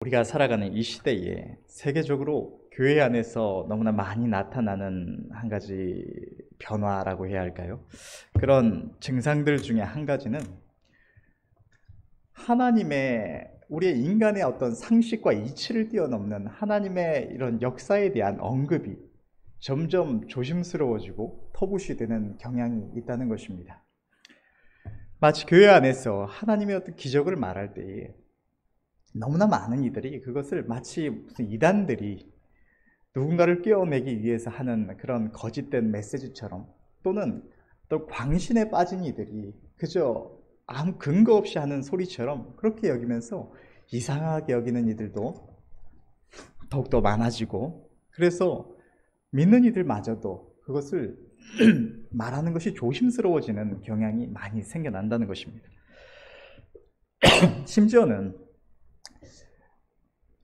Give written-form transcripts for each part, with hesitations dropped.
우리가 살아가는 이 시대에 세계적으로 교회 안에서 너무나 많이 나타나는 한 가지 변화라고 해야 할까요? 그런 증상들 중에 한 가지는 하나님의 우리의 인간의 어떤 상식과 이치를 뛰어넘는 하나님의 이런 역사에 대한 언급이 점점 조심스러워지고 터부시되는 경향이 있다는 것입니다. 마치 교회 안에서 하나님의 어떤 기적을 말할 때에 너무나 많은 이들이 그것을 마치 무슨 이단들이 누군가를 깨어내기 위해서 하는 그런 거짓된 메시지처럼, 또는 또 광신에 빠진 이들이 그저 아무 근거 없이 하는 소리처럼 그렇게 여기면서 이상하게 여기는 이들도 더욱더 많아지고, 그래서 믿는 이들마저도 그것을 말하는 것이 조심스러워지는 경향이 많이 생겨난다는 것입니다. 심지어는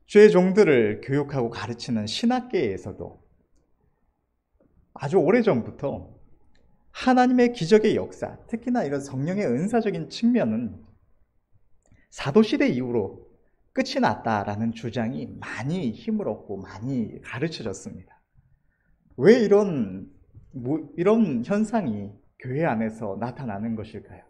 주의 종들을 교육하고 가르치는 신학계에서도 아주 오래전부터 하나님의 기적의 역사, 특히나 이런 성령의 은사적인 측면은 사도시대 이후로 끝이 났다라는 주장이 많이 힘을 얻고 많이 가르쳐졌습니다. 왜 이런 현상이 교회 안에서 나타나는 것일까요?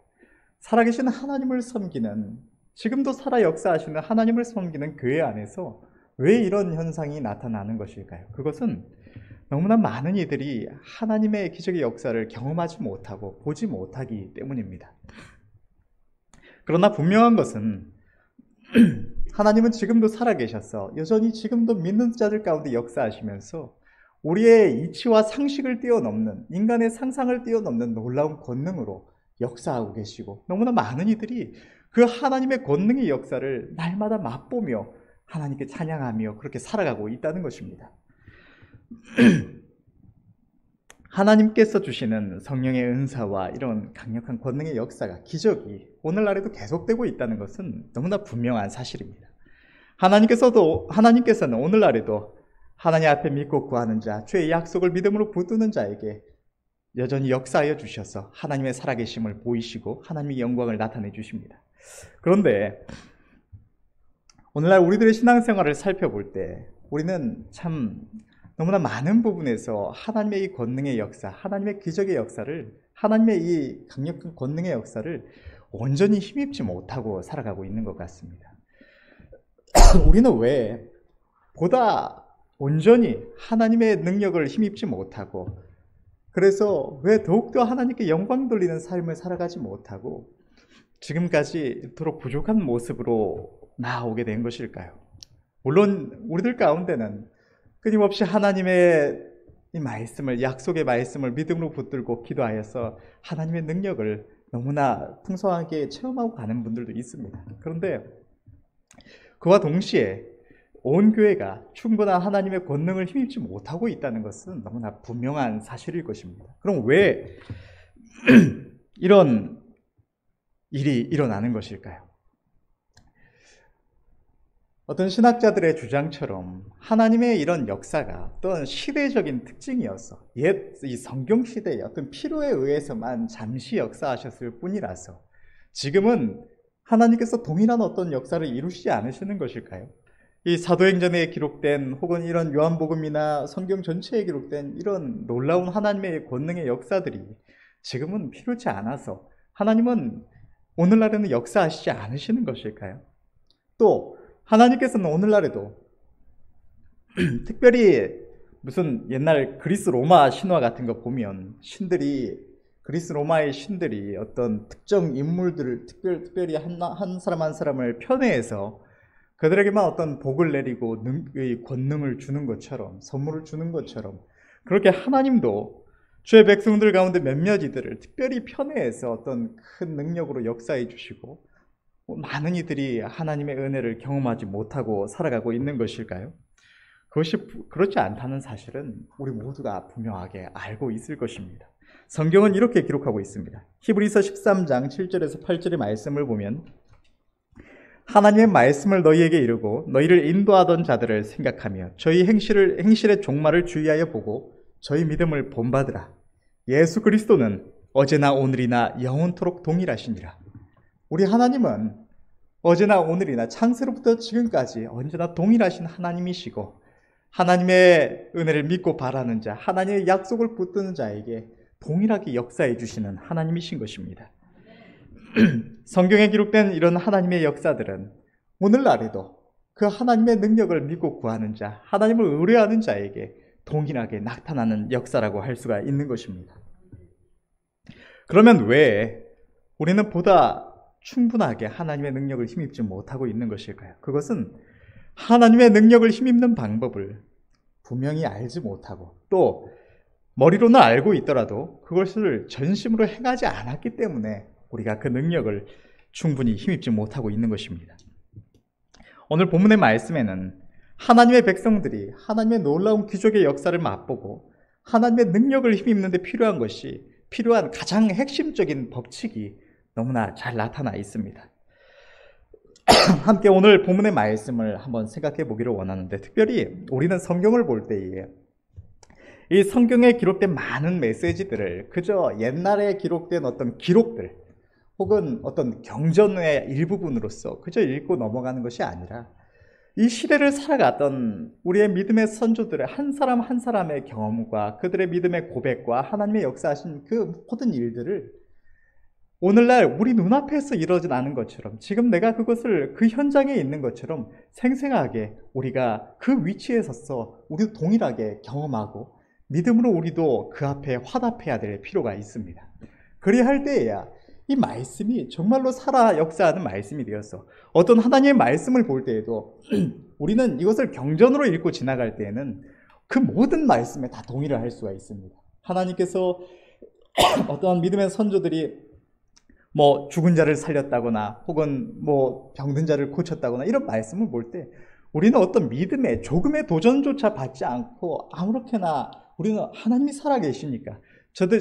살아계신 하나님을 섬기는, 지금도 살아 역사하시는 하나님을 섬기는 교회 안에서 왜 이런 현상이 나타나는 것일까요? 그것은 너무나 많은 이들이 하나님의 기적의 역사를 경험하지 못하고 보지 못하기 때문입니다. 그러나 분명한 것은 하나님은 지금도 살아계셔서 여전히 지금도 믿는 자들 가운데 역사하시면서 우리의 이치와 상식을 뛰어넘는, 인간의 상상을 뛰어넘는 놀라운 권능으로 역사하고 계시고, 너무나 많은 이들이 그 하나님의 권능의 역사를 날마다 맛보며 하나님께 찬양하며 그렇게 살아가고 있다는 것입니다. 하나님께서 주시는 성령의 은사와 이런 강력한 권능의 역사가, 기적이 오늘날에도 계속되고 있다는 것은 너무나 분명한 사실입니다. 하나님께서는 오늘날에도 하나님 앞에 믿고 구하는 자, 주의 약속을 믿음으로 붙드는 자에게 여전히 역사하여 주셔서 하나님의 살아계심을 보이시고 하나님의 영광을 나타내 주십니다. 그런데 오늘날 우리들의 신앙생활을 살펴볼 때 우리는 참 너무나 많은 부분에서 하나님의 이 권능의 역사, 하나님의 기적의 역사를, 하나님의 이 강력한 권능의 역사를 온전히 힘입지 못하고 살아가고 있는 것 같습니다. 우리는 왜 보다 온전히 하나님의 능력을 힘입지 못하고, 그래서 왜 더욱더 하나님께 영광 돌리는 삶을 살아가지 못하고 지금까지 이토록 부족한 모습으로 나아오게 된 것일까요? 물론 우리들 가운데는 끊임없이 하나님의 이 말씀을, 약속의 말씀을 믿음으로 붙들고 기도하여서 하나님의 능력을 너무나 풍성하게 체험하고 가는 분들도 있습니다. 그런데 그와 동시에 온 교회가 충분한 하나님의 권능을 힘입지 못하고 있다는 것은 너무나 분명한 사실일 것입니다. 그럼 왜 이런 일이 일어나는 것일까요? 어떤 신학자들의 주장처럼 하나님의 이런 역사가 또한 시대적인 특징이어서 옛 이 성경 시대의 어떤 필요에 의해서만 잠시 역사하셨을 뿐이라서 지금은 하나님께서 동일한 어떤 역사를 이루시지 않으시는 것일까요? 이 사도행전에 기록된, 혹은 이런 요한복음이나 성경 전체에 기록된 이런 놀라운 하나님의 권능의 역사들이 지금은 필요치 않아서 하나님은 오늘날에는 역사하시지 않으시는 것일까요? 또 하나님께서는 오늘날에도 특별히 무슨 옛날 그리스 로마 신화 같은 거 보면 그리스 로마의 신들이 어떤 특정 인물들을 특별히 한 사람 한 사람을 편애해서 그들에게만 어떤 복을 내리고 권능을 주는 것처럼, 선물을 주는 것처럼, 그렇게 하나님도 주의 백성들 가운데 몇몇 이들을 특별히 편애해서 어떤 큰 능력으로 역사해 주시고 많은 이들이 하나님의 은혜를 경험하지 못하고 살아가고 있는 것일까요? 그것이 그렇지 않다는 사실은 우리 모두가 분명하게 알고 있을 것입니다. 성경은 이렇게 기록하고 있습니다. 히브리서 13장 7절에서 8절의 말씀을 보면, 하나님의 말씀을 너희에게 이르고 너희를 인도하던 자들을 생각하며 저희 행실의 종말을 주의하여 보고 저희 믿음을 본받으라. 예수 그리스도는 어제나 오늘이나 영원토록 동일하시니라. 우리 하나님은 어제나 오늘이나 창세로부터 지금까지 언제나 동일하신 하나님이시고 하나님의 은혜를 믿고 바라는 자, 하나님의 약속을 붙드는 자에게 동일하게 역사해 주시는 하나님이신 것입니다. 성경에 기록된 이런 하나님의 역사들은 오늘날에도 그 하나님의 능력을 믿고 구하는 자, 하나님을 의뢰하는 자에게 동일하게 나타나는 역사라고 할 수가 있는 것입니다. 그러면 왜 우리는 보다 충분하게 하나님의 능력을 힘입지 못하고 있는 것일까요? 그것은 하나님의 능력을 힘입는 방법을 분명히 알지 못하고 또 머리로는 알고 있더라도 그것을 전심으로 행하지 않았기 때문에 우리가 그 능력을 충분히 힘입지 못하고 있는 것입니다. 오늘 본문의 말씀에는 하나님의 백성들이 하나님의 놀라운 기적의 역사를 맛보고 하나님의 능력을 힘입는 데 필요한 가장 핵심적인 법칙이 너무나 잘 나타나 있습니다. 함께 오늘 본문의 말씀을 한번 생각해 보기를 원하는데, 특별히 우리는 성경을 볼 때에 이 성경에 기록된 많은 메시지들을 그저 옛날에 기록된 어떤 기록들 혹은 어떤 경전의 일부분으로서 그저 읽고 넘어가는 것이 아니라 이 시대를 살아갔던 우리의 믿음의 선조들의 한 사람 한 사람의 경험과 그들의 믿음의 고백과 하나님의 역사하신 그 모든 일들을 오늘날 우리 눈앞에서 이루어지는 것처럼, 지금 내가 그것을 그 현장에 있는 것처럼 생생하게 우리가 그 위치에 서서 우리도 동일하게 경험하고 믿음으로 우리도 그 앞에 화답해야 될 필요가 있습니다. 그리할 때에야 이 말씀이 정말로 살아 역사하는 말씀이 되어서 어떤 하나님의 말씀을 볼 때에도 우리는 이것을 경전으로 읽고 지나갈 때에는 그 모든 말씀에 다 동의를 할 수가 있습니다. 하나님께서 어떠한 믿음의 선조들이 죽은 자를 살렸다거나 혹은 병든 자를 고쳤다거나 이런 말씀을 볼 때 우리는 어떤 믿음의 조금의 도전조차 받지 않고 아무렇게나 우리는 하나님이 살아계시니까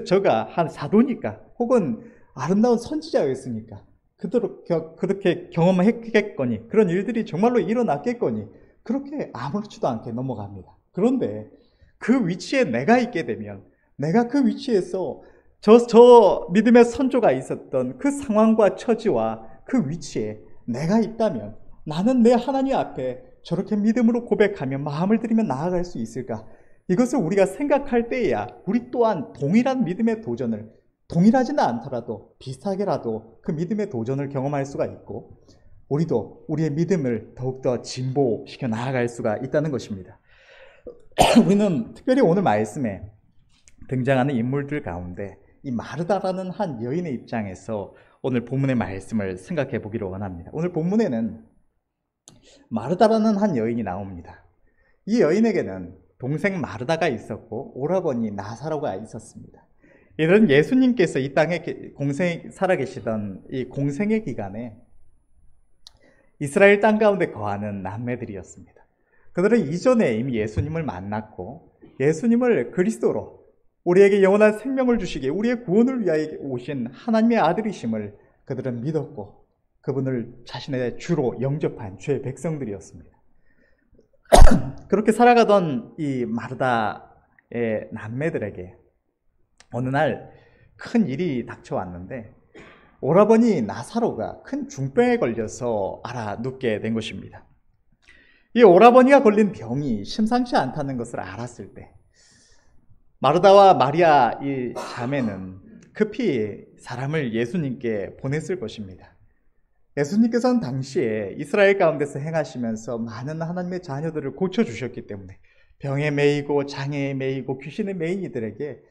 저가 한 사도니까 혹은 아름다운 선지자였으니까 그렇게 경험했겠거니 그런 일들이 정말로 일어났겠거니 그렇게 아무렇지도 않게 넘어갑니다. 그런데 그 위치에 내가 있게 되면 내가 그 위치에서 저 믿음의 선조가 있었던 그 상황과 처지와 그 위치에 내가 있다면 나는 내 하나님 앞에 저렇게 믿음으로 고백하며 마음을 들이며 나아갈 수 있을까? 이것을 우리가 생각할 때에야 우리 또한 동일한 믿음의 도전을, 동일하지는 않더라도 비슷하게라도 그 믿음의 도전을 경험할 수가 있고 우리도 우리의 믿음을 더욱더 진보시켜 나아갈 수가 있다는 것입니다. 우리는 특별히 오늘 말씀에 등장하는 인물들 가운데 이 마르다라는 한 여인의 입장에서 오늘 본문의 말씀을 생각해 보기를 원합니다. 오늘 본문에는 마르다라는 한 여인이 나옵니다. 이 여인에게는 동생 마르다가 있었고 오라버니 나사로가 있었습니다. 이들은 예수님께서 이 땅에 살아계시던 이 공생의 기간에 이스라엘 땅 가운데 거하는 남매들이었습니다. 그들은 이전에 이미 예수님을 만났고 예수님을 그리스도로 우리에게 영원한 생명을 주시기에 우리의 구원을 위하여 오신 하나님의 아들이심을 그들은 믿었고 그분을 자신의 주로 영접한 주의 백성들이었습니다. 그렇게 살아가던 이 마르다의 남매들에게 어느 날 큰 일이 닥쳐왔는데 오라버니 나사로가 큰 중병에 걸려서 알아 눕게 된 것입니다. 이 오라버니가 걸린 병이 심상치 않다는 것을 알았을 때 마르다와 마리아 이 자매는 급히 사람을 예수님께 보냈을 것입니다. 예수님께서는 당시에 이스라엘 가운데서 행하시면서 많은 하나님의 자녀들을 고쳐주셨기 때문에 병에 매이고 장애에 매이고 귀신에 매인 이들에게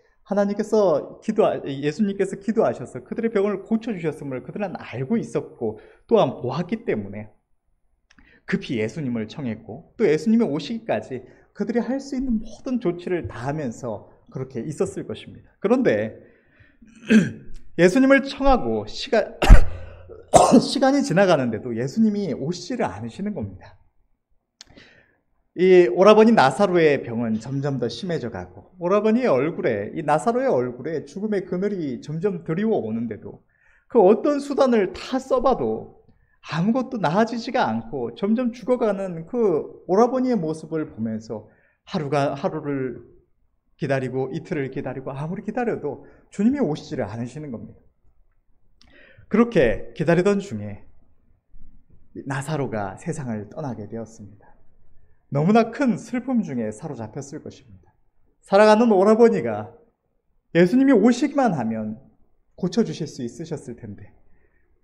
예수님께서 기도하셔서 그들의 병을 고쳐주셨음을 그들은 알고 있었고 또한 보았기 때문에 급히 예수님을 청했고 또 예수님이 오시기까지 그들이 할 수 있는 모든 조치를 다하면서 그렇게 있었을 것입니다. 그런데 예수님을 청하고 시간이 지나가는데도 예수님이 오시지를 않으시는 겁니다. 이 오라버니 나사로의 병은 점점 더 심해져 가고 오라버니의 얼굴에, 이 나사로의 얼굴에 죽음의 그늘이 점점 드리워 오는데도 그 어떤 수단을 다 써봐도 아무것도 나아지지가 않고 점점 죽어가는 그 오라버니의 모습을 보면서 하루를 기다리고 이틀을 기다리고 아무리 기다려도 주님이 오시지를 않으시는 겁니다. 그렇게 기다리던 중에 나사로가 세상을 떠나게 되었습니다. 너무나 큰 슬픔 중에 사로잡혔을 것입니다. 살아가는 오라버니가 예수님이 오시기만 하면 고쳐주실 수 있으셨을 텐데,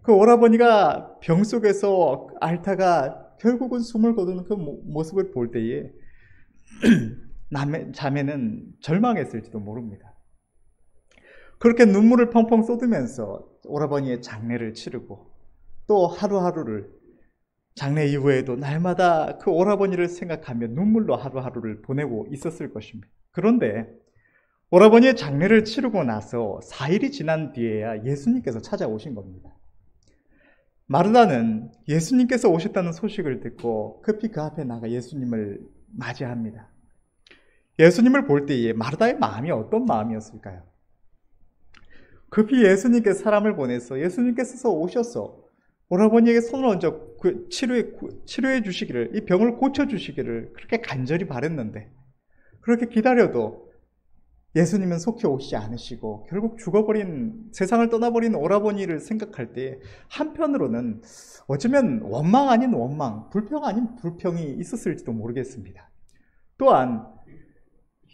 그 오라버니가 병 속에서 앓다가 결국은 숨을 거두는 그 모습을 볼 때에 자매는 절망했을지도 모릅니다. 그렇게 눈물을 펑펑 쏟으면서 오라버니의 장례를 치르고, 또 하루하루를, 장례 이후에도 날마다 그 오라버니를 생각하며 눈물로 하루하루를 보내고 있었을 것입니다. 그런데 오라버니의 장례를 치르고 나서 4일이 지난 뒤에야 예수님께서 찾아오신 겁니다. 마르다는 예수님께서 오셨다는 소식을 듣고 급히 그 앞에 나가 예수님을 맞이합니다. 예수님을 볼 때에 마르다의 마음이 어떤 마음이었을까요? 급히 예수님께서 사람을 보내서 예수님께서 오셔서 오라버니에게 손을 얹어 치료해 주시기를, 이 병을 고쳐 주시기를 그렇게 간절히 바랬는데, 그렇게 기다려도 예수님은 속히 오시지 않으시고 결국 죽어버린, 세상을 떠나버린 오라버니를 생각할 때 한편으로는 어쩌면 원망 아닌 원망, 불평 아닌 불평이 있었을지도 모르겠습니다. 또한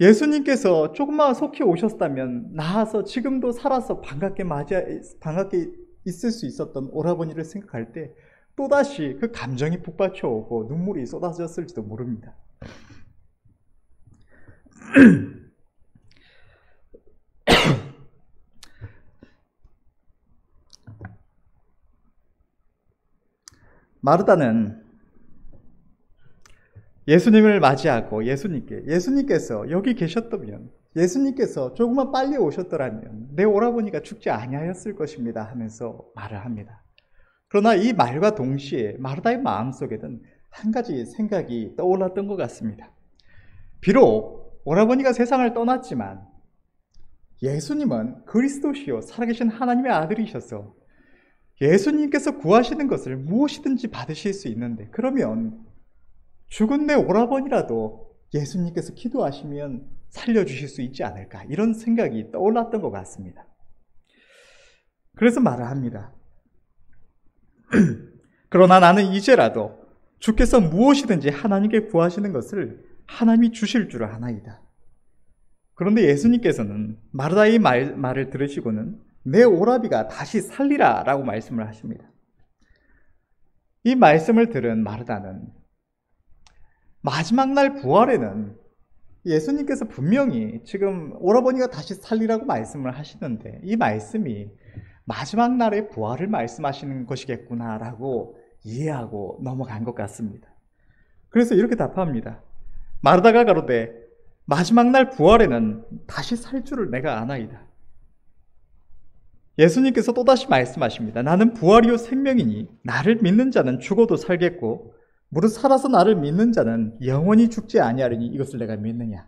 예수님께서 조금만 속히 오셨다면 나아서 지금도 살아서 반갑게 있을 수 있었던 오라버니를 생각할 때 또다시 그 감정이 북받쳐 오고 눈물이 쏟아졌을지도 모릅니다. 마르다는 예수님을 맞이하고 예수님께서 여기 계셨다면, 예수님께서 조금만 빨리 오셨더라면 내 오라버니가 죽지 아니하였을 것입니다 하면서 말을 합니다. 그러나 이 말과 동시에 마르다의 마음속에는 한 가지 생각이 떠올랐던 것 같습니다. 비록 오라버니가 세상을 떠났지만 예수님은 그리스도시요 살아계신 하나님의 아들이셔서 예수님께서 구하시는 것을 무엇이든지 받으실 수 있는데, 그러면 죽은 내 오라버니라도 예수님께서 기도하시면 살려주실 수 있지 않을까, 이런 생각이 떠올랐던 것 같습니다. 그래서 말을 합니다. 그러나 나는 이제라도 주께서 무엇이든지 하나님께 구하시는 것을 하나님이 주실 줄 아나이다. 그런데 예수님께서는 마르다의 말을 들으시고는 내 오라비가 다시 살리라 라고 말씀을 하십니다. 이 말씀을 들은 마르다는 마지막 날 부활에는 예수님께서 분명히 지금 오라버니가 다시 살리라고 말씀을 하시는데, 이 말씀이 마지막 날의 부활을 말씀하시는 것이겠구나라고 이해하고 넘어간 것 같습니다. 그래서 이렇게 답합니다. 마르다가 가로되 마지막 날 부활에는 다시 살 줄을 내가 아나이다. 예수님께서 또다시 말씀하십니다. 나는 부활이요 생명이니 나를 믿는 자는 죽어도 살겠고 무릇 살아서 나를 믿는 자는 영원히 죽지 아니하리니 이것을 내가 믿느냐.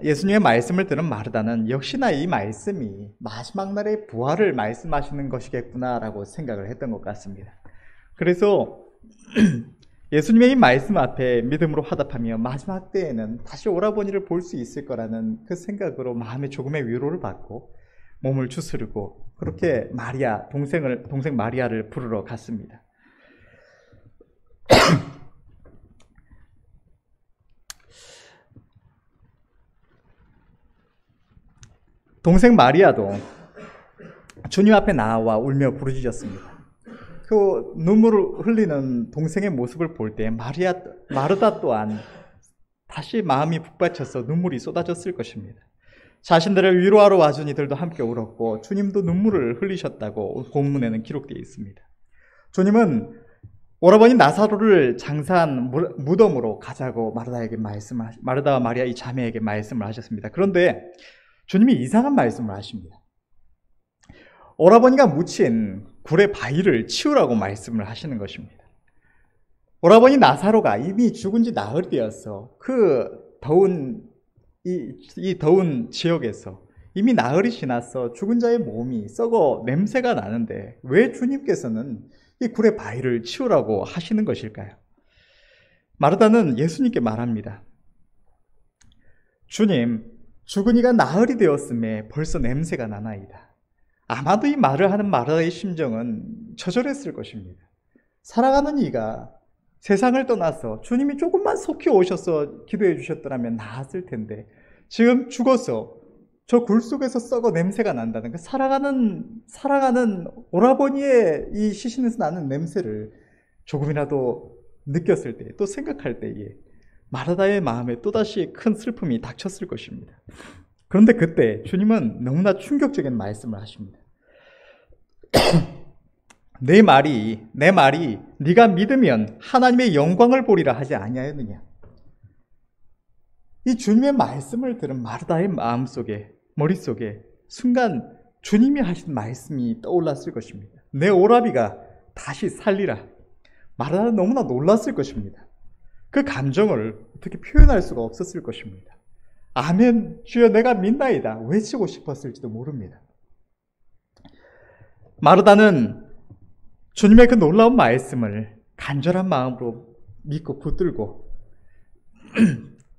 예수님의 말씀을 들은 마르다는 역시나 이 말씀이 마지막 날의 부활을 말씀하시는 것이겠구나라고 생각을 했던 것 같습니다. 그래서 예수님의 이 말씀 앞에 믿음으로 화답하며 마지막 때에는 다시 오라버니를 볼 수 있을 거라는 그 생각으로 마음에 조금의 위로를 받고 몸을 추스르고 그렇게 동생 마리아를 부르러 갔습니다. 동생 마리아도 주님 앞에 나와 울며 부르짖었습니다. 그 눈물을 흘리는 동생의 모습을 볼 때 마르다 또한 다시 마음이 북받쳐서 눈물이 쏟아졌을 것입니다. 자신들을 위로하러 와준 이들도 함께 울었고 주님도 눈물을 흘리셨다고 본문에는 기록되어 있습니다. 주님은 오라버니 나사로를 장사한 무덤으로 가자고 마르다와 마리아 이 자매에게 말씀을 하셨습니다. 그런데 주님이 이상한 말씀을 하십니다. 오라버니가 묻힌 굴의 바위를 치우라고 말씀을 하시는 것입니다. 오라버니 나사로가 이미 죽은 지 나흘 되어서 그 더운 지역에서 이미 나흘이 지나서 죽은 자의 몸이 썩어 냄새가 나는데 왜 주님께서는 이 굴의 바위를 치우라고 하시는 것일까요? 마르다는 예수님께 말합니다. 주님, 죽은 이가 나흘이 되었음에 벌써 냄새가 나나이다. 아마도 이 말을 하는 마르다의 심정은 처절했을 것입니다. 살아가는 이가 세상을 떠나서 주님이 조금만 속히 오셔서 기도해 주셨더라면 나았을 텐데, 지금 죽어서 저 굴 속에서 썩어 냄새가 난다는 그 살아가는 오라버니의 이 시신에서 나는 냄새를 조금이라도 느꼈을 때, 또 생각할 때에 마르다의 마음에 또다시 큰 슬픔이 닥쳤을 것입니다. 그런데 그때 주님은 너무나 충격적인 말씀을 하십니다. 내 말이 네가 믿으면 하나님의 영광을 보리라 하지 아니하였느냐. 이 주님의 말씀을 들은 마르다의 마음속에, 머릿속에 순간 주님이 하신 말씀이 떠올랐을 것입니다. 내 오라비가 다시 살리라. 마르다는 너무나 놀랐을 것입니다. 그 감정을 어떻게 표현할 수가 없었을 것입니다. 아멘, 주여 내가 믿나이다 외치고 싶었을지도 모릅니다. 마르다는 주님의 그 놀라운 말씀을 간절한 마음으로 믿고 붙들고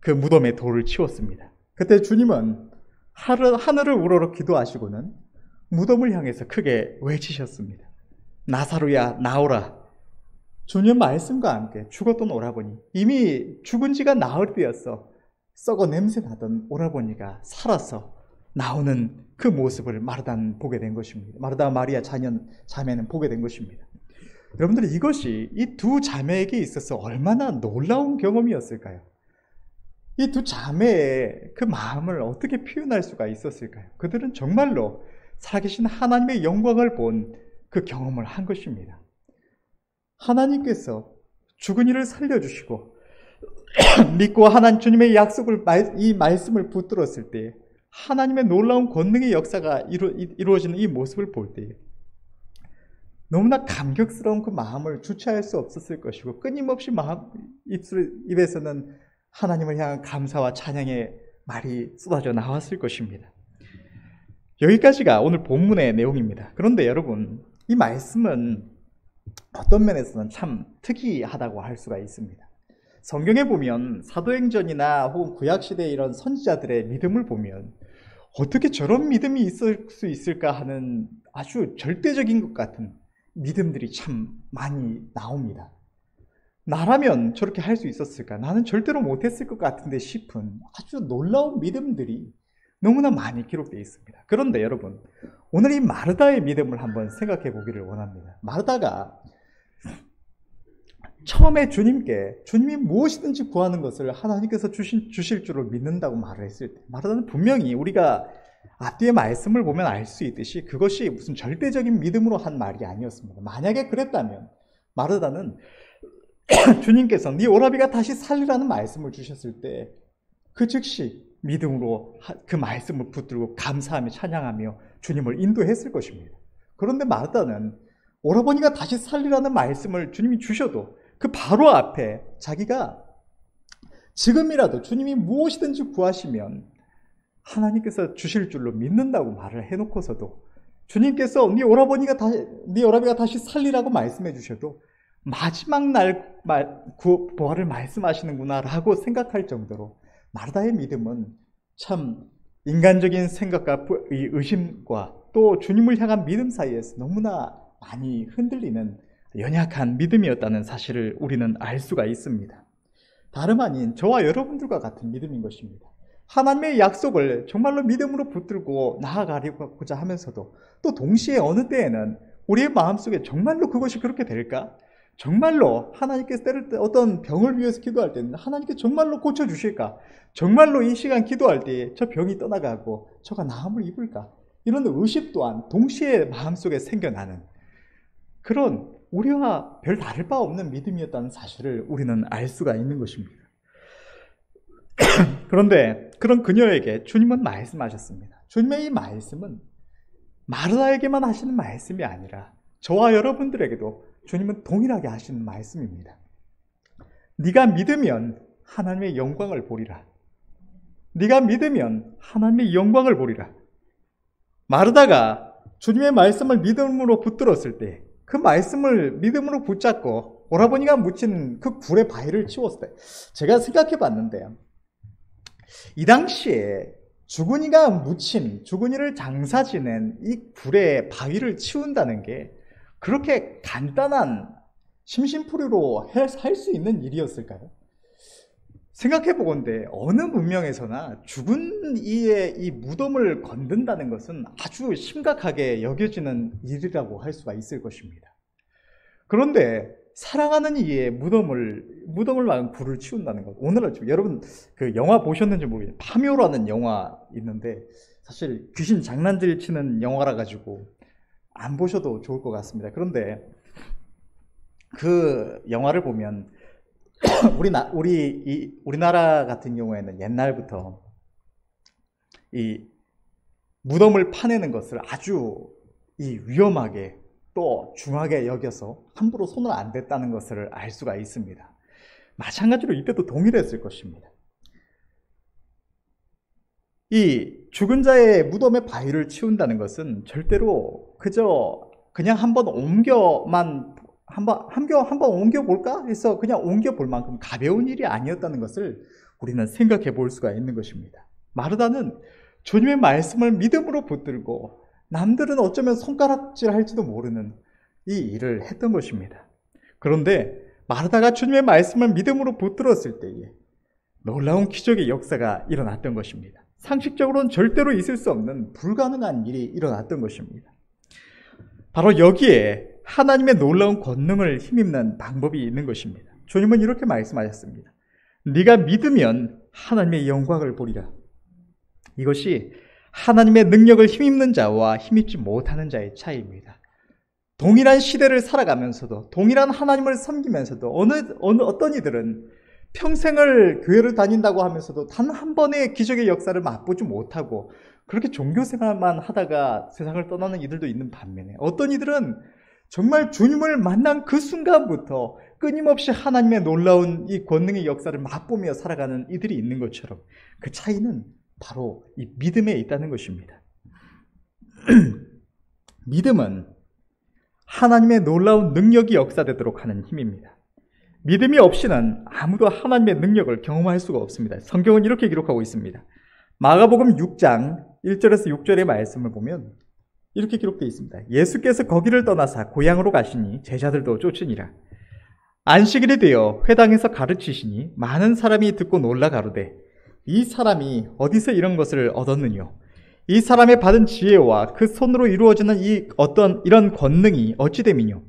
그 무덤에 돌을 치웠습니다. 그때 주님은 하늘을 우러러 기도하시고는 무덤을 향해서 크게 외치셨습니다. 나사로야 나오라. 주님 말씀과 함께 죽었던 오라버니, 이미 죽은 지가 나흘 되었어 썩어 냄새 나던 오라버니가 살아서 나오는 그 모습을 마르다는 보게 된 것입니다. 마르다와 마리아 자매는 보게 된 것입니다. 여러분들, 이것이 이 두 자매에게 있어서 얼마나 놀라운 경험이었을까요? 이 두 자매의 그 마음을 어떻게 표현할 수가 있었을까요? 그들은 정말로 살아계신 하나님의 영광을 본 그 경험을 한 것입니다. 하나님께서 죽은 이를 살려주시고 믿고 하나님 주님의 약속을, 이 말씀을 붙들었을 때 하나님의 놀라운 권능의 역사가 이루어지는 이 모습을 볼 때 너무나 감격스러운 그 마음을 주체할 수 없었을 것이고, 끊임없이 입에서는 하나님을 향한 감사와 찬양의 말이 쏟아져 나왔을 것입니다. 여기까지가 오늘 본문의 내용입니다. 그런데 여러분, 이 말씀은 어떤 면에서는 참 특이하다고 할 수가 있습니다. 성경에 보면 사도행전이나 혹은 구약시대의 이런 선지자들의 믿음을 보면 어떻게 저런 믿음이 있을 수 있을까 하는 아주 절대적인 것 같은 믿음들이 참 많이 나옵니다. 나라면 저렇게 할 수 있었을까? 나는 절대로 못했을 것 같은데 싶은 아주 놀라운 믿음들이 너무나 많이 기록되어 있습니다. 그런데 여러분, 오늘 이 마르다의 믿음을 한번 생각해 보기를 원합니다. 마르다가 처음에 주님이 무엇이든지 구하는 것을 하나님께서 주실 줄을 믿는다고 말을 했을 때, 마르다는 분명히 우리가 앞뒤의 말씀을 보면 알 수 있듯이 그것이 무슨 절대적인 믿음으로 한 말이 아니었습니다. 만약에 그랬다면 마르다는 주님께서 네 오라비가 다시 살리라는 말씀을 주셨을 때 그 즉시 믿음으로 그 말씀을 붙들고 감사하며 찬양하며 주님을 인도했을 것입니다. 그런데 마르다는 오라버니가 다시 살리라는 말씀을 주님이 주셔도 그 바로 앞에 자기가 지금이라도 주님이 무엇이든지 구하시면 하나님께서 주실 줄로 믿는다고 말을 해놓고서도 주님께서 네 오라비가 다시 살리라고 말씀해 주셔도 마지막 날 부활을 말씀하시는구나 라고 생각할 정도로 마르다의 믿음은 참 인간적인 생각과 의심과 또 주님을 향한 믿음 사이에서 너무나 많이 흔들리는 연약한 믿음이었다는 사실을 우리는 알 수가 있습니다. 다름 아닌 저와 여러분들과 같은 믿음인 것입니다. 하나님의 약속을 정말로 믿음으로 붙들고 나아가고자 하면서도 또 동시에 어느 때에는 우리의 마음속에 정말로 그것이 그렇게 될까? 정말로 하나님께서 때를 때 어떤 병을 위해서 기도할 때는 하나님께 정말로 고쳐주실까? 정말로 이 시간 기도할 때 저 병이 떠나가고 저가 나음을 입을까? 이런 의심 또한 동시에 마음속에 생겨나는 그런 우리와 별 다를 바 없는 믿음이었다는 사실을 우리는 알 수가 있는 것입니다. 그런데 그런 그녀에게 주님은 말씀하셨습니다. 주님의 이 말씀은 마르다에게만 하시는 말씀이 아니라 저와 여러분들에게도 주님은 동일하게 하시는 말씀입니다. 네가 믿으면 하나님의 영광을 보리라. 네가 믿으면 하나님의 영광을 보리라. 마르다가 주님의 말씀을 믿음으로 붙들었을 때, 그 말씀을 믿음으로 붙잡고 오라버니가 묻힌 그 굴의 바위를 치웠을 때, 제가 생각해 봤는데요, 이 당시에 주군이가 묻힌, 주군이를 장사 지낸 이 굴에 바위를 치운다는 게 그렇게 간단한 심심풀이로 할 수 있는 일이었을까요? 생각해보건대 어느 문명에서나 죽은 이의 이 무덤을 건든다는 것은 아주 심각하게 여겨지는 일이라고 할 수가 있을 것입니다. 그런데 사랑하는 이의 무덤을 막은 굴을 치운다는 것. 오늘날 여러분 그 영화 보셨는지 모르겠어요. 파묘라는 영화 있는데 사실 귀신 장난질 치는 영화라 가지고 안 보셔도 좋을 것 같습니다. 그런데 그 영화를 보면 우리나라 같은 경우에는 옛날부터 이 무덤을 파내는 것을 아주 위험하게 또 중하게 여겨서 함부로 손을 안 댔다는 것을 알 수가 있습니다. 마찬가지로 이때도 동일했을 것입니다. 이 죽은 자의 무덤에 바위를 치운다는 것은 절대로 그냥 한번 옮겨볼까 해서 그냥 옮겨볼 만큼 가벼운 일이 아니었다는 것을 우리는 생각해 볼 수가 있는 것입니다. 마르다는 주님의 말씀을 믿음으로 붙들고 남들은 어쩌면 손가락질 할지도 모르는 이 일을 했던 것입니다. 그런데 마르다가 주님의 말씀을 믿음으로 붙들었을 때에 놀라운 기적의 역사가 일어났던 것입니다. 상식적으로는 절대로 있을 수 없는 불가능한 일이 일어났던 것입니다. 바로 여기에 하나님의 놀라운 권능을 힘입는 방법이 있는 것입니다. 주님은 이렇게 말씀하셨습니다. 네가 믿으면 하나님의 영광을 보리라. 이것이 하나님의 능력을 힘입는 자와 힘입지 못하는 자의 차이입니다. 동일한 시대를 살아가면서도 동일한 하나님을 섬기면서도 어떤 이들은 평생을 교회를 다닌다고 하면서도 단 한 번의 기적의 역사를 맛보지 못하고 그렇게 종교생활만 하다가 세상을 떠나는 이들도 있는 반면에 어떤 이들은 정말 주님을 만난 그 순간부터 끊임없이 하나님의 놀라운 이 권능의 역사를 맛보며 살아가는 이들이 있는 것처럼 그 차이는 바로 이 믿음에 있다는 것입니다. 믿음은 하나님의 놀라운 능력이 역사되도록 하는 힘입니다. 믿음이 없이는 아무도 하나님의 능력을 경험할 수가 없습니다. 성경은 이렇게 기록하고 있습니다. 마가복음 6장 1절에서 6절의 말씀을 보면 이렇게 기록되어 있습니다. 예수께서 거기를 떠나사 고향으로 가시니 제자들도 쫓으니라. 안식일이 되어 회당에서 가르치시니 많은 사람이 듣고 놀라 가로되 이 사람이 어디서 이런 것을 얻었느뇨? 이 사람의 받은 지혜와 그 손으로 이루어지는 이런 권능이 어찌 됨이뇨?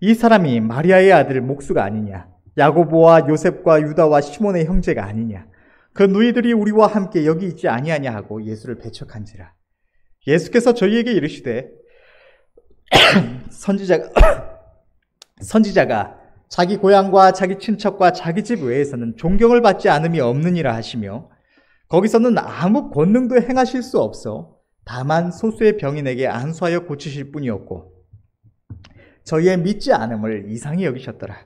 이 사람이 마리아의 아들 목수가 아니냐? 야고보와 요셉과 유다와 시몬의 형제가 아니냐? 그 누이들이 우리와 함께 여기 있지 아니하냐 하고 예수를 배척한지라. 예수께서 저희에게 이르시되 선지자가 자기 고향과 자기 친척과 자기 집 외에서는 존경을 받지 않음이 없느니라 하시며 거기서는 아무 권능도 행하실 수 없어 다만 소수의 병인에게 안수하여 고치실 뿐이었고 저희의 믿지 않음을 이상히 여기셨더라.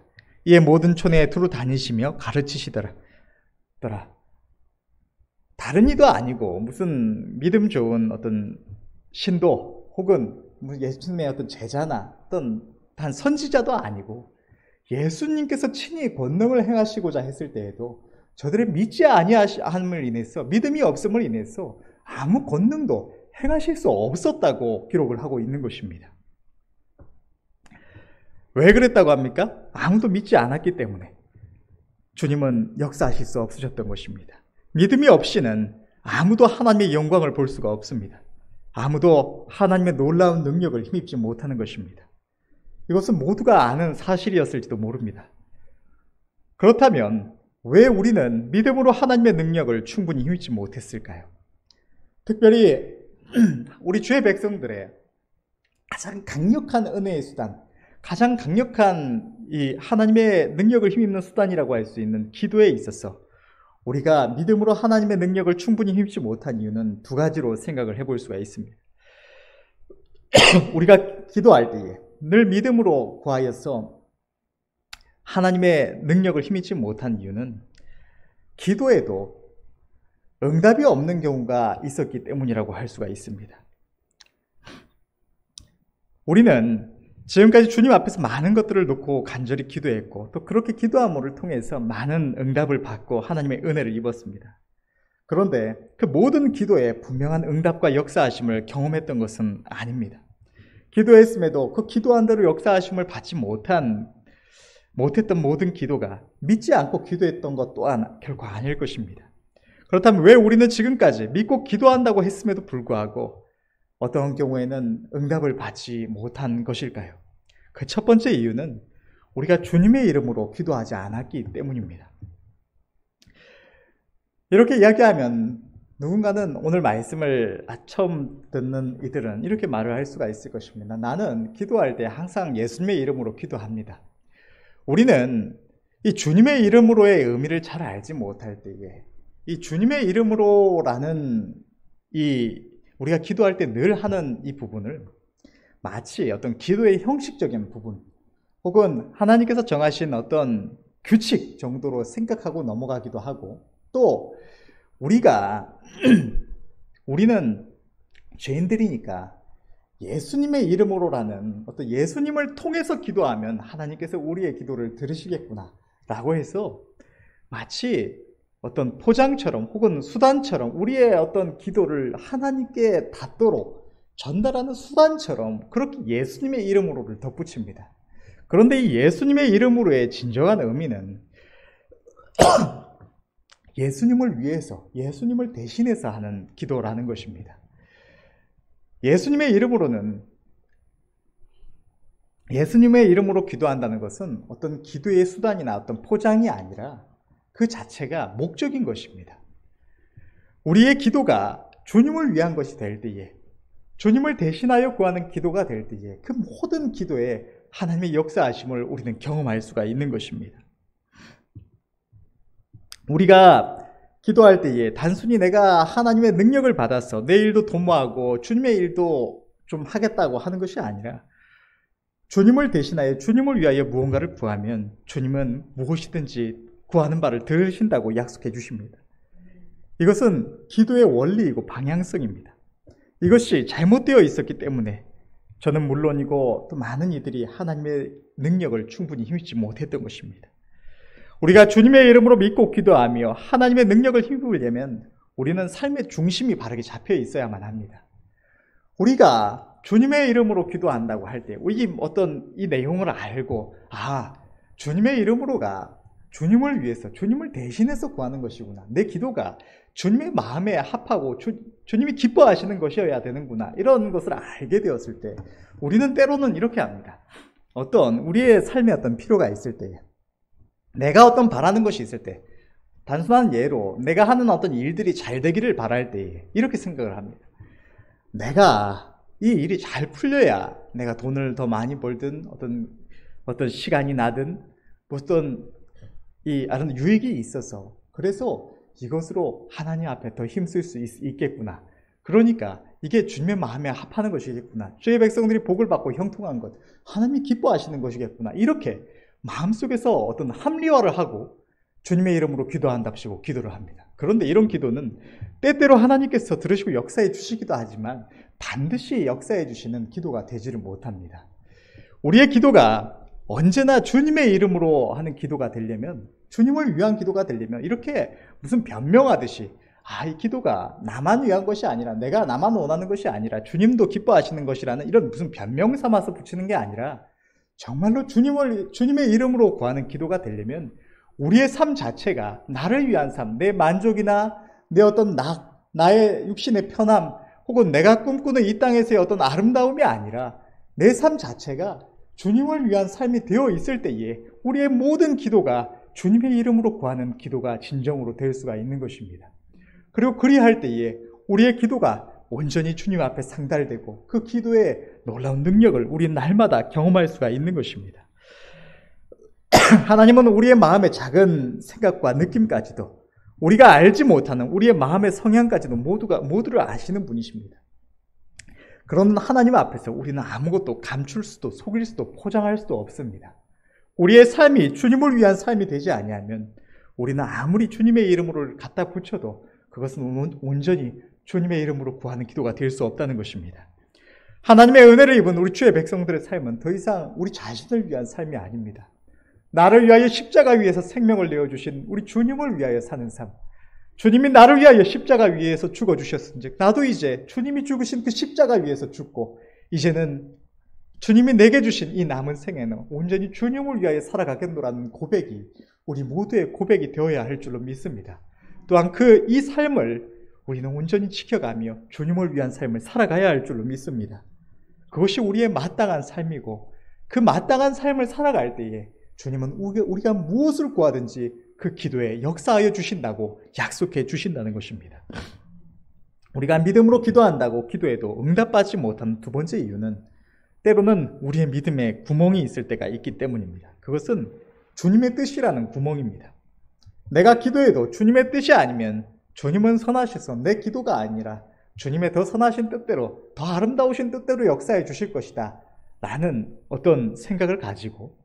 이에 모든 촌에 두루 다니시며 가르치시더라. 다른 이도 아니고 무슨 믿음 좋은 어떤 신도 혹은 예수님의 어떤 제자나 어떤 단 선지자도 아니고 예수님께서 친히 권능을 행하시고자 했을 때에도 저들의 믿지 아니함을 인해서 믿음이 없음을 인해서 아무 권능도 행하실 수 없었다고 기록을 하고 있는 것입니다. 왜 그랬다고 합니까? 아무도 믿지 않았기 때문에 주님은 역사하실 수 없으셨던 것입니다. 믿음이 없이는 아무도 하나님의 영광을 볼 수가 없습니다. 아무도 하나님의 놀라운 능력을 힘입지 못하는 것입니다. 이것은 모두가 아는 사실이었을지도 모릅니다. 그렇다면 왜 우리는 믿음으로 하나님의 능력을 충분히 힘입지 못했을까요? 특별히 우리 주의 백성들의 가장 강력한 은혜의 수단, 가장 강력한 이 하나님의 능력을 힘입는 수단이라고 할 수 있는 기도에 있어서 우리가 믿음으로 하나님의 능력을 충분히 힘입지 못한 이유는 두 가지로 생각을 해볼 수가 있습니다. 우리가 기도할 때에 늘 믿음으로 구하여서 하나님의 능력을 힘입지 못한 이유는 기도에도 응답이 없는 경우가 있었기 때문이라고 할 수가 있습니다. 우리는 지금까지 주님 앞에서 많은 것들을 놓고 간절히 기도했고 또 그렇게 기도함을 통해서 많은 응답을 받고 하나님의 은혜를 입었습니다. 그런데 그 모든 기도에 분명한 응답과 역사하심을 경험했던 것은 아닙니다. 기도했음에도 그 기도한 대로 역사하심을 받지 못했던 모든 기도가 믿지 않고 기도했던 것 또한 결코 아닐 것입니다. 그렇다면 왜 우리는 지금까지 믿고 기도한다고 했음에도 불구하고 어떤 경우에는 응답을 받지 못한 것일까요? 그 첫 번째 이유는 우리가 주님의 이름으로 기도하지 않았기 때문입니다. 이렇게 이야기하면 누군가는 오늘 말씀을 처음 듣는 이들은 이렇게 말을 할 수가 있을 것입니다. 나는 기도할 때 항상 예수님의 이름으로 기도합니다. 우리는 이 주님의 이름으로의 의미를 잘 알지 못할 때에 이 주님의 이름으로라는 우리가 기도할 때 늘 하는 이 부분을 마치 어떤 기도의 형식적인 부분 혹은 하나님께서 정하신 어떤 규칙 정도로 생각하고 넘어가기도 하고, 또 우리는 죄인들이니까 예수님의 이름으로라는 어떤 예수님을 통해서 기도하면 하나님께서 우리의 기도를 들으시겠구나 라고 해서 마치 어떤 포장처럼 혹은 수단처럼 우리의 어떤 기도를 하나님께 닿도록 전달하는 수단처럼 그렇게 예수님의 이름으로를 덧붙입니다. 그런데 이 예수님의 이름으로의 진정한 의미는 예수님을 위해서, 예수님을 대신해서 하는 기도라는 것입니다. 예수님의 이름으로 기도한다는 것은 어떤 기도의 수단이나 어떤 포장이 아니라 그 자체가 목적인 것입니다. 우리의 기도가 주님을 위한 것이 될 때에, 주님을 대신하여 구하는 기도가 될 때에 그 모든 기도에 하나님의 역사하심을 우리는 경험할 수가 있는 것입니다. 우리가 기도할 때에 단순히 내가 하나님의 능력을 받아서 내 일도 도모하고 주님의 일도 좀 하겠다고 하는 것이 아니라 주님을 대신하여 주님을 위하여 무언가를 구하면 주님은 무엇이든지 구하는 바를 들으신다고 약속해 주십니다. 이것은 기도의 원리이고 방향성입니다. 이것이 잘못되어 있었기 때문에 저는 물론이고 또 많은 이들이 하나님의 능력을 충분히 힘입지 못했던 것입니다. 우리가 주님의 이름으로 믿고 기도하며 하나님의 능력을 힘입으려면 우리는 삶의 중심이 바르게 잡혀 있어야만 합니다. 우리가 주님의 이름으로 기도한다고 할 때 이 내용을 알고 주님의 이름으로가 주님을 위해서, 주님을 대신해서 구하는 것이구나. 내 기도가 주님의 마음에 합하고 주님이 기뻐하시는 것이어야 되는구나. 이런 것을 알게 되었을 때 우리는 때로는 이렇게 합니다. 우리의 삶에 어떤 필요가 있을 때에, 내가 어떤 바라는 것이 있을 때, 단순한 예로 내가 하는 어떤 일들이 잘 되기를 바랄 때에 이렇게 생각을 합니다. 내가 이 일이 잘 풀려야 내가 돈을 더 많이 벌든 어떤 시간이 나든 아는 유익이 있어서, 그래서 이것으로 하나님 앞에 더 힘쓸 수 있겠구나. 그러니까 이게 주님의 마음에 합하는 것이겠구나. 주의 백성들이 복을 받고 형통한 것, 하나님이 기뻐하시는 것이겠구나. 이렇게 마음속에서 어떤 합리화를 하고 주님의 이름으로 기도한답시고 기도를 합니다. 그런데 이런 기도는 때때로 하나님께서 들으시고 역사해 주시기도 하지만 반드시 역사해 주시는 기도가 되지를 못합니다. 우리의 기도가 언제나 주님의 이름으로 하는 기도가 되려면, 주님을 위한 기도가 되려면 이렇게 무슨 변명하듯이 이 기도가 나만 위한 것이 아니라, 내가 나만 원하는 것이 아니라 주님도 기뻐하시는 것이라는 이런 무슨 변명 삼아서 붙이는 게 아니라 정말로 주님의 이름으로 구하는 기도가 되려면 우리의 삶 자체가 나를 위한 삶, 내 만족이나 내 나의 육신의 편함 혹은 내가 꿈꾸는 이 땅에서의 어떤 아름다움이 아니라 내 삶 자체가 주님을 위한 삶이 되어 있을 때에 우리의 모든 기도가 주님의 이름으로 구하는 기도가 진정으로 될 수가 있는 것입니다. 그리고 그리할 때에 우리의 기도가 온전히 주님 앞에 상달되고 그 기도의 놀라운 능력을 우리는 날마다 경험할 수가 있는 것입니다. 하나님은 우리의 마음의 작은 생각과 느낌까지도, 우리가 알지 못하는 우리의 마음의 성향까지도 모두를 아시는 분이십니다. 그런 하나님 앞에서 우리는 아무것도 감출 수도 속일 수도 포장할 수도 없습니다. 우리의 삶이 주님을 위한 삶이 되지 아니하면 우리는 아무리 주님의 이름으로 갖다 붙여도 그것은 온전히 주님의 이름으로 구하는 기도가 될 수 없다는 것입니다. 하나님의 은혜를 입은 우리 주의 백성들의 삶은 더 이상 우리 자신을 위한 삶이 아닙니다. 나를 위하여 십자가 위에서 생명을 내어주신 우리 주님을 위하여 사는 삶, 주님이 나를 위하여 십자가 위에서 죽어주셨은즉 나도 이제 주님이 죽으신 그 십자가 위에서 죽고 이제는 주님이 내게 주신 이 남은 생에는 온전히 주님을 위하여 살아가겠노라는 고백이 우리 모두의 고백이 되어야 할 줄로 믿습니다. 또한 이 삶을 우리는 온전히 지켜가며 주님을 위한 삶을 살아가야 할 줄로 믿습니다. 그것이 우리의 마땅한 삶이고 그 마땅한 삶을 살아갈 때에 주님은 우리가 무엇을 구하든지 그 기도에 역사하여 주신다고 약속해 주신다는 것입니다. 우리가 믿음으로 기도한다고 기도해도 응답받지 못하는 두 번째 이유는 때로는 우리의 믿음에 구멍이 있을 때가 있기 때문입니다. 그것은 주님의 뜻이라는 구멍입니다. 내가 기도해도 주님의 뜻이 아니면 주님은 선하셔서 내 기도가 아니라 주님의 더 선하신 뜻대로 더 아름다우신 뜻대로 역사해 주실 것이다 라는 어떤 생각을 가지고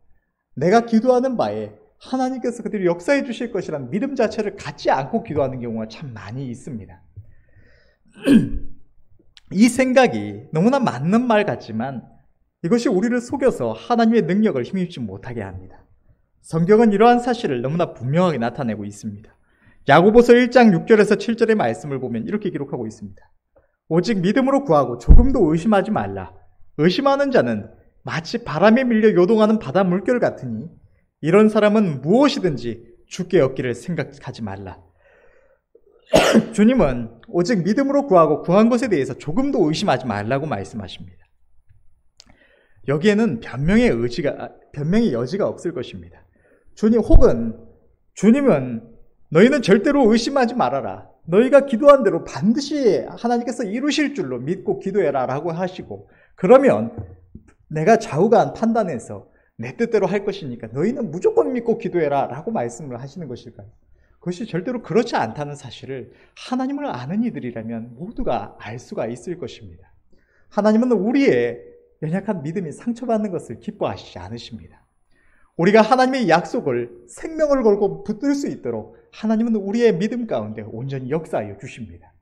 내가 기도하는 바에 하나님께서 그들이 역사해 주실 것이라는 믿음 자체를 갖지 않고 기도하는 경우가 참 많이 있습니다. 이 생각이 너무나 맞는 말 같지만 이것이 우리를 속여서 하나님의 능력을 힘입지 못하게 합니다. 성경은 이러한 사실을 너무나 분명하게 나타내고 있습니다. 야고보서 1장 6절에서 7절의 말씀을 보면 이렇게 기록하고 있습니다. 오직 믿음으로 구하고 조금도 의심하지 말라. 의심하는 자는 마치 바람에 밀려 요동하는 바다 물결 같으니 이런 사람은 무엇이든지 주께 얻기를 생각하지 말라. 주님은 오직 믿음으로 구하고 구한 것에 대해서 조금도 의심하지 말라고 말씀하십니다. 여기에는 변명의 여지가 없을 것입니다. 주님은 너희는 절대로 의심하지 말아라. 너희가 기도한 대로 반드시 하나님께서 이루실 줄로 믿고 기도해라 라고 하시고 그러면 내가 좌우간 판단해서 내 뜻대로 할 것이니까 너희는 무조건 믿고 기도해라 라고 말씀을 하시는 것일까요? 그것이 절대로 그렇지 않다는 사실을 하나님을 아는 이들이라면 모두가 알 수가 있을 것입니다. 하나님은 우리의 연약한 믿음이 상처받는 것을 기뻐하시지 않으십니다. 우리가 하나님의 약속을 생명을 걸고 붙들 수 있도록 하나님은 우리의 믿음 가운데 온전히 역사하여 주십니다.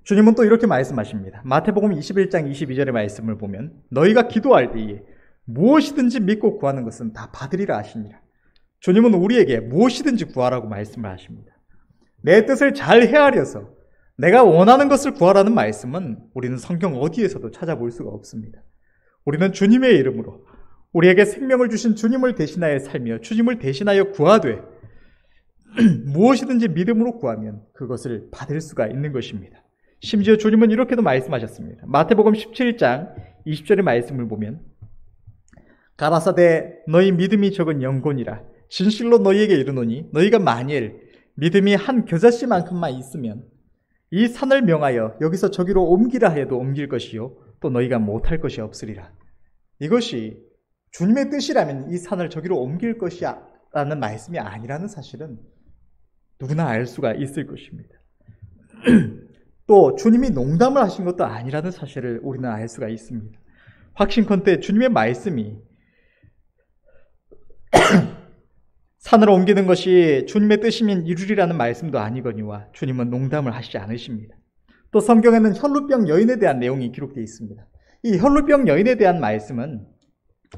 주님은 또 이렇게 말씀하십니다. 마태복음 21장 22절의 말씀을 보면 너희가 기도할 때에 무엇이든지 믿고 구하는 것은 다 받으리라 하시니라. 주님은 우리에게 무엇이든지 구하라고 말씀을 하십니다. 내 뜻을 잘 헤아려서 내가 원하는 것을 구하라는 말씀은 우리는 성경 어디에서도 찾아볼 수가 없습니다. 우리는 주님의 이름으로 우리에게 생명을 주신 주님을 대신하여 살며 주님을 대신하여 구하되 무엇이든지 믿음으로 구하면 그것을 받을 수가 있는 것입니다. 심지어 주님은 이렇게도 말씀하셨습니다. 마태복음 17장 20절의 말씀을 보면 가라사대 너희 믿음이 적은 영혼이라 진실로 너희에게 이르노니 너희가 만일 믿음이 한 겨자씨만큼만 있으면 이 산을 명하여 여기서 저기로 옮기라 해도 옮길 것이요 또 너희가 못할 것이 없으리라. 이것이 주님의 뜻이라면 이 산을 저기로 옮길 것이야 라는 말씀이 아니라는 사실은 누구나 알 수가 있을 것입니다. 또 주님이 농담을 하신 것도 아니라는 사실을 우리는 알 수가 있습니다. 확신컨대 주님의 말씀이 산을 옮기는 것이 주님의 뜻이면 이루리라는 말씀도 아니거니와 주님은 농담을 하시지 않으십니다. 또 성경에는 혈루병 여인에 대한 내용이 기록되어 있습니다. 이 혈루병 여인에 대한 말씀은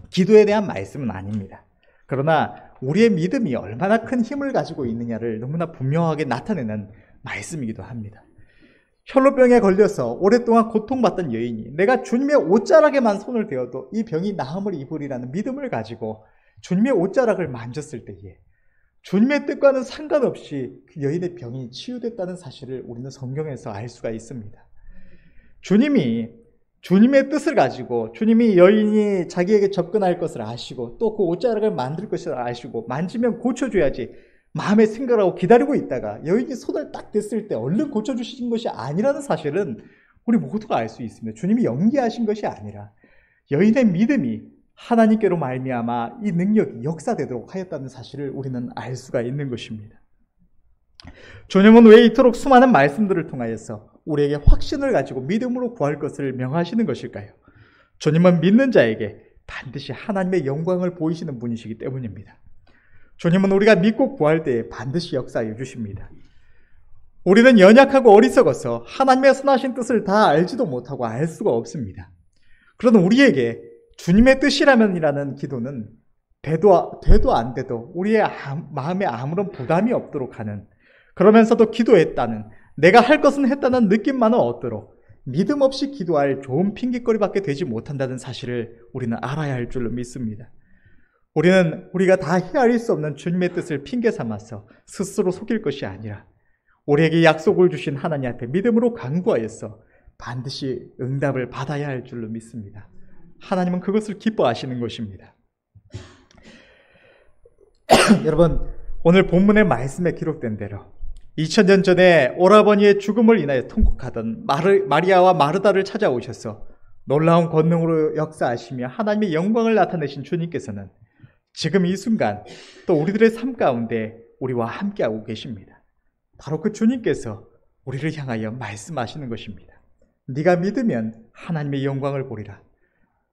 기도에 대한 말씀은 아닙니다. 그러나 우리의 믿음이 얼마나 큰 힘을 가지고 있느냐를 너무나 분명하게 나타내는 말씀이기도 합니다. 혈루병에 걸려서 오랫동안 고통받던 여인이 내가 주님의 옷자락에만 손을 대어도 이 병이 나음을 입으리라는 믿음을 가지고 주님의 옷자락을 만졌을 때에 주님의 뜻과는 상관없이 그 여인의 병이 치유됐다는 사실을 우리는 성경에서 알 수가 있습니다. 주님이 주님의 뜻을 가지고 주님이 여인이 자기에게 접근할 것을 아시고 또 그 옷자락을 만들 것을 아시고 만지면 고쳐줘야지 마음에 생각하고 기다리고 있다가 여인이 손을 딱 댔을 때 얼른 고쳐주신 것이 아니라는 사실은 우리 모두가 알 수 있습니다. 주님이 연기하신 것이 아니라 여인의 믿음이 하나님께로 말미암아 이 능력이 역사되도록 하였다는 사실을 우리는 알 수가 있는 것입니다. 주님은 왜 이토록 수많은 말씀들을 통하여서 우리에게 확신을 가지고 믿음으로 구할 것을 명하시는 것일까요? 주님은 믿는 자에게 반드시 하나님의 영광을 보이시는 분이시기 때문입니다. 주님은 우리가 믿고 구할 때 반드시 역사해 주십니다. 우리는 연약하고 어리석어서 하나님의 선하신 뜻을 다 알지도 못하고 알 수가 없습니다. 그러나 우리에게 주님의 뜻이라면이라는 기도는 돼도 안 돼도 우리의 마음에 아무런 부담이 없도록 하는, 그러면서도 기도했다는, 내가 할 것은 했다는 느낌만은 얻도록 믿음 없이 기도할 좋은 핑계거리밖에 되지 못한다는 사실을 우리는 알아야 할 줄로 믿습니다. 우리는 우리가 다 헤아릴 수 없는 주님의 뜻을 핑계 삼아서 스스로 속일 것이 아니라 우리에게 약속을 주신 하나님 앞에 믿음으로 간구하여서 반드시 응답을 받아야 할 줄로 믿습니다. 하나님은 그것을 기뻐하시는 것입니다. 여러분, 오늘 본문의 말씀에 기록된 대로 2000년 전에 오라버니의 죽음을 인하여 통곡하던 마리아와 마르다를 찾아오셔서 놀라운 권능으로 역사하시며 하나님의 영광을 나타내신 주님께서는 지금 이 순간 또 우리들의 삶 가운데 우리와 함께하고 계십니다. 바로 그 주님께서 우리를 향하여 말씀하시는 것입니다. 네가 믿으면 하나님의 영광을 보리라.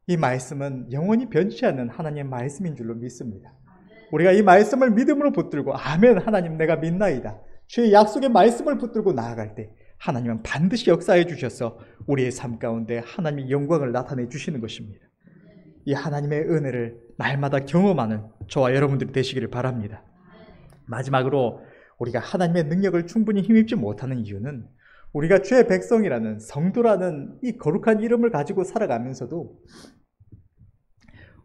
이 말씀은 영원히 변치 않는 하나님의 말씀인 줄로 믿습니다. 우리가 이 말씀을 믿음으로 붙들고 아멘 하나님 내가 믿나이다, 주의 약속의 말씀을 붙들고 나아갈 때 하나님은 반드시 역사해 주셔서 우리의 삶 가운데 하나님의 영광을 나타내 주시는 것입니다. 이 하나님의 은혜를 날마다 경험하는 저와 여러분들이 되시기를 바랍니다. 마지막으로 우리가 하나님의 능력을 충분히 힘입지 못하는 이유는 우리가 주의 백성이라는, 성도라는 이 거룩한 이름을 가지고 살아가면서도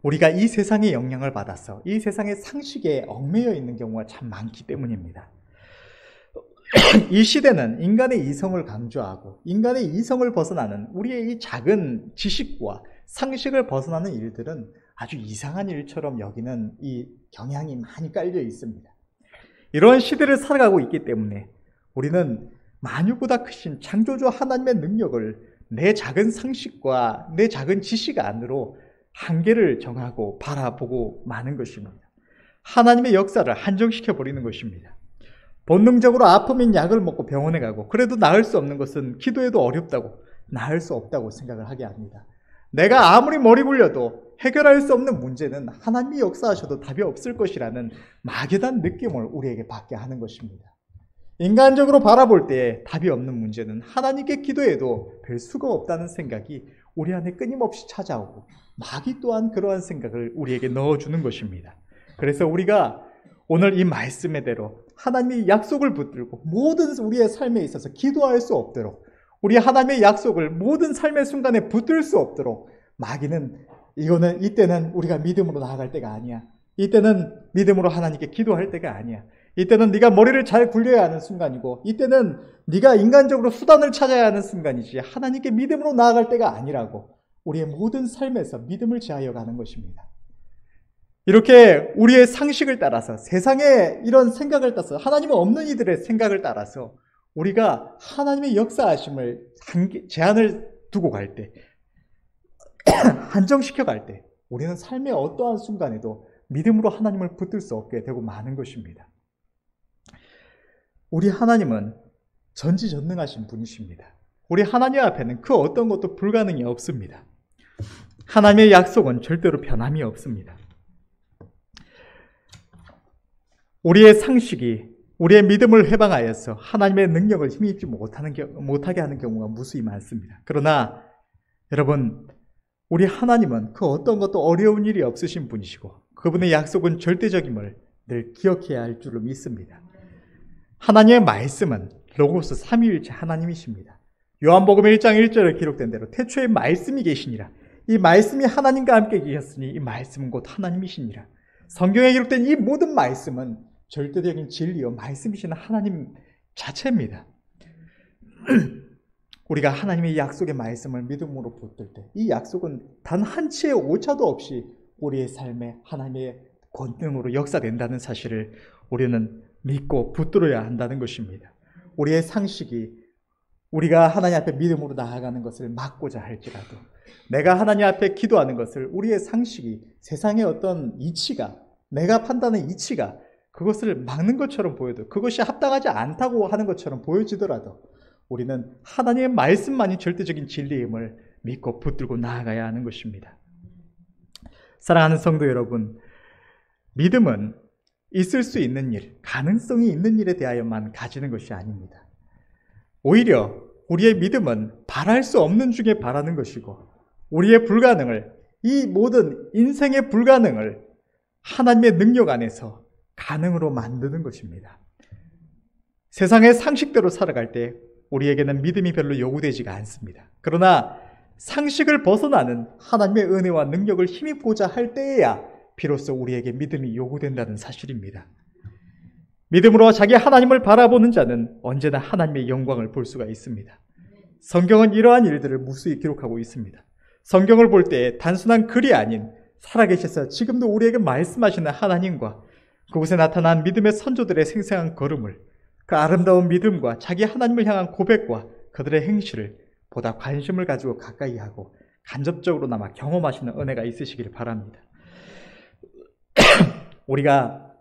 우리가 이 세상의 영향을 받아서 이 세상의 상식에 얽매여 있는 경우가 참 많기 때문입니다. 이 시대는 인간의 이성을 강조하고 인간의 이성을 벗어나는 우리의 이 작은 지식과 상식을 벗어나는 일들은 아주 이상한 일처럼 여기는 이 경향이 많이 깔려 있습니다. 이런 시대를 살아가고 있기 때문에 우리는 만유보다 크신 창조주 하나님의 능력을 내 작은 상식과 내 작은 지식 안으로 한계를 정하고 바라보고 마는 것입니다. 하나님의 역사를 한정시켜버리는 것입니다. 본능적으로 아픔인 약을 먹고 병원에 가고 그래도 나을 수 없는 것은 기도해도 어렵다고, 나을 수 없다고 생각을 하게 합니다. 내가 아무리 머리 굴려도 해결할 수 없는 문제는 하나님이 역사하셔도 답이 없을 것이라는 막연한 느낌을 우리에게 받게 하는 것입니다. 인간적으로 바라볼 때 답이 없는 문제는 하나님께 기도해도 별 수가 없다는 생각이 우리 안에 끊임없이 찾아오고 마귀 또한 그러한 생각을 우리에게 넣어주는 것입니다. 그래서 우리가 오늘 이 말씀의 대로 하나님의 약속을 붙들고 모든 우리의 삶에 있어서 기도할 수 없도록, 우리 하나님의 약속을 모든 삶의 순간에 붙들 수 없도록 마귀는 이때는 우리가 믿음으로 나아갈 때가 아니야, 이때는 믿음으로 하나님께 기도할 때가 아니야, 이때는 네가 머리를 잘 굴려야 하는 순간이고 이때는 네가 인간적으로 수단을 찾아야 하는 순간이지 하나님께 믿음으로 나아갈 때가 아니라고 우리의 모든 삶에서 믿음을 제하여 가는 것입니다. 이렇게 우리의 상식을 따라서, 세상의 이런 생각을 따라서, 하나님은 없는 이들의 생각을 따라서 우리가 하나님의 역사하심을 제한을 두고 갈 때, 한정시켜 갈 때 우리는 삶의 어떠한 순간에도 믿음으로 하나님을 붙들 수 없게 되고 마는 것입니다. 우리 하나님은 전지전능하신 분이십니다. 우리 하나님 앞에는 그 어떤 것도 불가능이 없습니다. 하나님의 약속은 절대로 변함이 없습니다. 우리의 상식이 우리의 믿음을 해방하여서 하나님의 능력을 힘입지 못하게 하는 경우가 무수히 많습니다. 그러나 여러분, 우리 하나님은 그 어떤 것도 어려운 일이 없으신 분이시고 그분의 약속은 절대적임을 늘 기억해야 할 줄로 믿습니다. 하나님의 말씀은 로고스 삼위일체 하나님이십니다. 요한복음 1장 1절에 기록된 대로 태초에 말씀이 계시니라. 이 말씀이 하나님과 함께 계셨으니 이 말씀은 곧 하나님이시니라. 성경에 기록된 이 모든 말씀은 절대적인 진리요 말씀이신 하나님 자체입니다. 우리가 하나님의 약속의 말씀을 믿음으로 붙들 때 이 약속은 단 한 치의 오차도 없이 우리의 삶에 하나님의 권능으로 역사된다는 사실을 우리는 믿고 붙들어야 한다는 것입니다. 우리의 상식이 우리가 하나님 앞에 믿음으로 나아가는 것을 막고자 할지라도, 내가 하나님 앞에 기도하는 것을 우리의 상식이, 세상의 어떤 이치가, 내가 판단하는 이치가 그것을 막는 것처럼 보여도, 그것이 합당하지 않다고 하는 것처럼 보여지더라도 우리는 하나님의 말씀만이 절대적인 진리임을 믿고 붙들고 나아가야 하는 것입니다. 사랑하는 성도 여러분, 믿음은 있을 수 있는 일, 가능성이 있는 일에 대하여만 가지는 것이 아닙니다. 오히려 우리의 믿음은 바랄 수 없는 중에 바라는 것이고, 우리의 불가능을, 이 모든 인생의 불가능을 하나님의 능력 안에서 가능으로 만드는 것입니다. 세상의 상식대로 살아갈 때 우리에게는 믿음이 별로 요구되지가 않습니다. 그러나 상식을 벗어나는 하나님의 은혜와 능력을 힘입고자 할 때에야 비로소 우리에게 믿음이 요구된다는 사실입니다. 믿음으로 자기 하나님을 바라보는 자는 언제나 하나님의 영광을 볼 수가 있습니다. 성경은 이러한 일들을 무수히 기록하고 있습니다. 성경을 볼 때 단순한 글이 아닌 살아계셔서 지금도 우리에게 말씀하시는 하나님과 그곳에 나타난 믿음의 선조들의 생생한 걸음을, 그 아름다운 믿음과 자기 하나님을 향한 고백과 그들의 행실을 보다 관심을 가지고 가까이 하고 간접적으로나마 경험하시는 은혜가 있으시기를 바랍니다. 우리가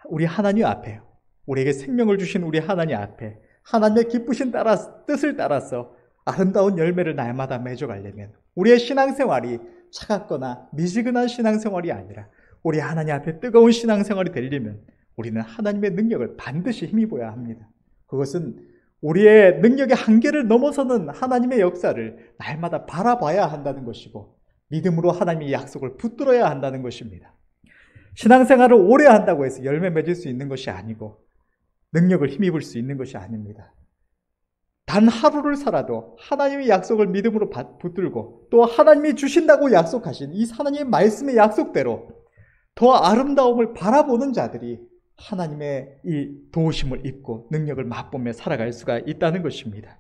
우리 하나님 앞에, 우리에게 생명을 주신 우리 하나님 앞에 하나님의 기쁘신 뜻을 따라서 아름다운 열매를 날마다 맺어가려면 우리의 신앙생활이 차갑거나 미지근한 신앙생활이 아니라 우리 하나님 앞에 뜨거운 신앙생활이 되려면 우리는 하나님의 능력을 반드시 힘입어야 합니다. 그것은 우리의 능력의 한계를 넘어서는 하나님의 역사를 날마다 바라봐야 한다는 것이고 믿음으로 하나님의 약속을 붙들어야 한다는 것입니다. 신앙생활을 오래 한다고 해서 열매 맺을 수 있는 것이 아니고 능력을 힘입을 수 있는 것이 아닙니다. 단 하루를 살아도 하나님의 약속을 믿음으로 붙들고 또 하나님이 주신다고 약속하신 이 하나님의 말씀의 약속대로 더 아름다움을 바라보는 자들이 하나님의 이 도우심을 입고 능력을 맛보며 살아갈 수가 있다는 것입니다.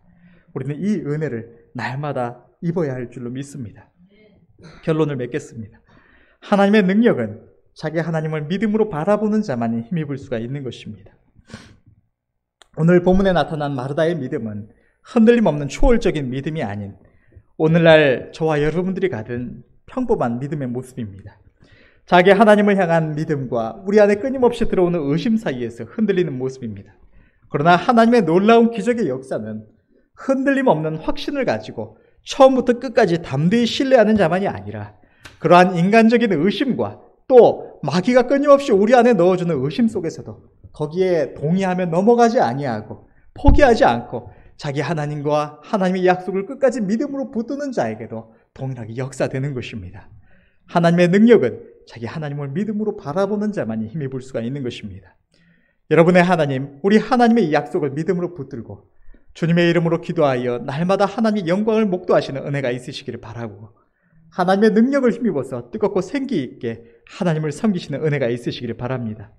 우리는 이 은혜를 날마다 입어야 할 줄로 믿습니다. 결론을 맺겠습니다. 하나님의 능력은 자기 하나님을 믿음으로 바라보는 자만이 힘입을 수가 있는 것입니다. 오늘 본문에 나타난 마르다의 믿음은 흔들림 없는 초월적인 믿음이 아닌 오늘날 저와 여러분들이 가진 평범한 믿음의 모습입니다. 자기 하나님을 향한 믿음과 우리 안에 끊임없이 들어오는 의심 사이에서 흔들리는 모습입니다. 그러나 하나님의 놀라운 기적의 역사는 흔들림 없는 확신을 가지고 처음부터 끝까지 담대히 신뢰하는 자만이 아니라 그러한 인간적인 의심과 또 마귀가 끊임없이 우리 안에 넣어주는 의심 속에서도 거기에 동의하며 넘어가지 아니하고 포기하지 않고 자기 하나님과 하나님의 약속을 끝까지 믿음으로 붙드는 자에게도 동일하게 역사되는 것입니다. 하나님의 능력은 자기 하나님을 믿음으로 바라보는 자만이 힘입을 수가 있는 것입니다. 여러분의 하나님, 우리 하나님의 이 약속을 믿음으로 붙들고 주님의 이름으로 기도하여 날마다 하나님의 영광을 목도하시는 은혜가 있으시기를 바라고 하나님의 능력을 힘입어서 뜨겁고 생기 있게 하나님을 섬기시는 은혜가 있으시기를 바랍니다.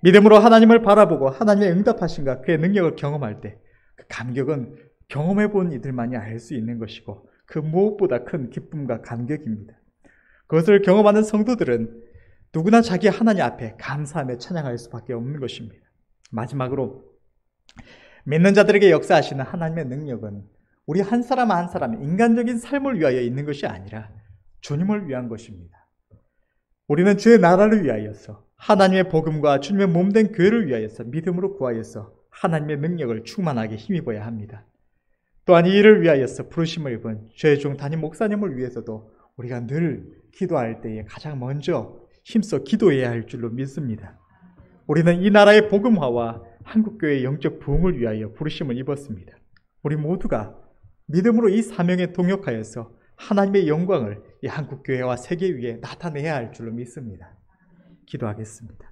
믿음으로 하나님을 바라보고 하나님의 응답하심과 그의 능력을 경험할 때 그 감격은 경험해 본 이들만이 알 수 있는 것이고 그 무엇보다 큰 기쁨과 감격입니다. 그것을 경험하는 성도들은 누구나 자기 하나님 앞에 감사하며 찬양할 수밖에 없는 것입니다. 마지막으로 믿는 자들에게 역사하시는 하나님의 능력은 우리 한 사람 한 사람의 인간적인 삶을 위하여 있는 것이 아니라 주님을 위한 것입니다. 우리는 주의 나라를 위하여서 하나님의 복음과 주님의 몸된 교회를 위하여서 믿음으로 구하여서 하나님의 능력을 충만하게 힘입어야 합니다. 또한 이 일을 위하여서 부르심을 입은 주의 종 담임 목사님을 위해서도 우리가 늘 기도할 때에 가장 먼저 힘써 기도해야 할 줄로 믿습니다. 우리는 이 나라의 복음화와 한국교회의 영적 부흥을 위하여 부르심을 입었습니다. 우리 모두가 믿음으로 이 사명에 동역하여서 하나님의 영광을 이 한국교회와 세계 위에 나타내야 할 줄로 믿습니다. 기도하겠습니다.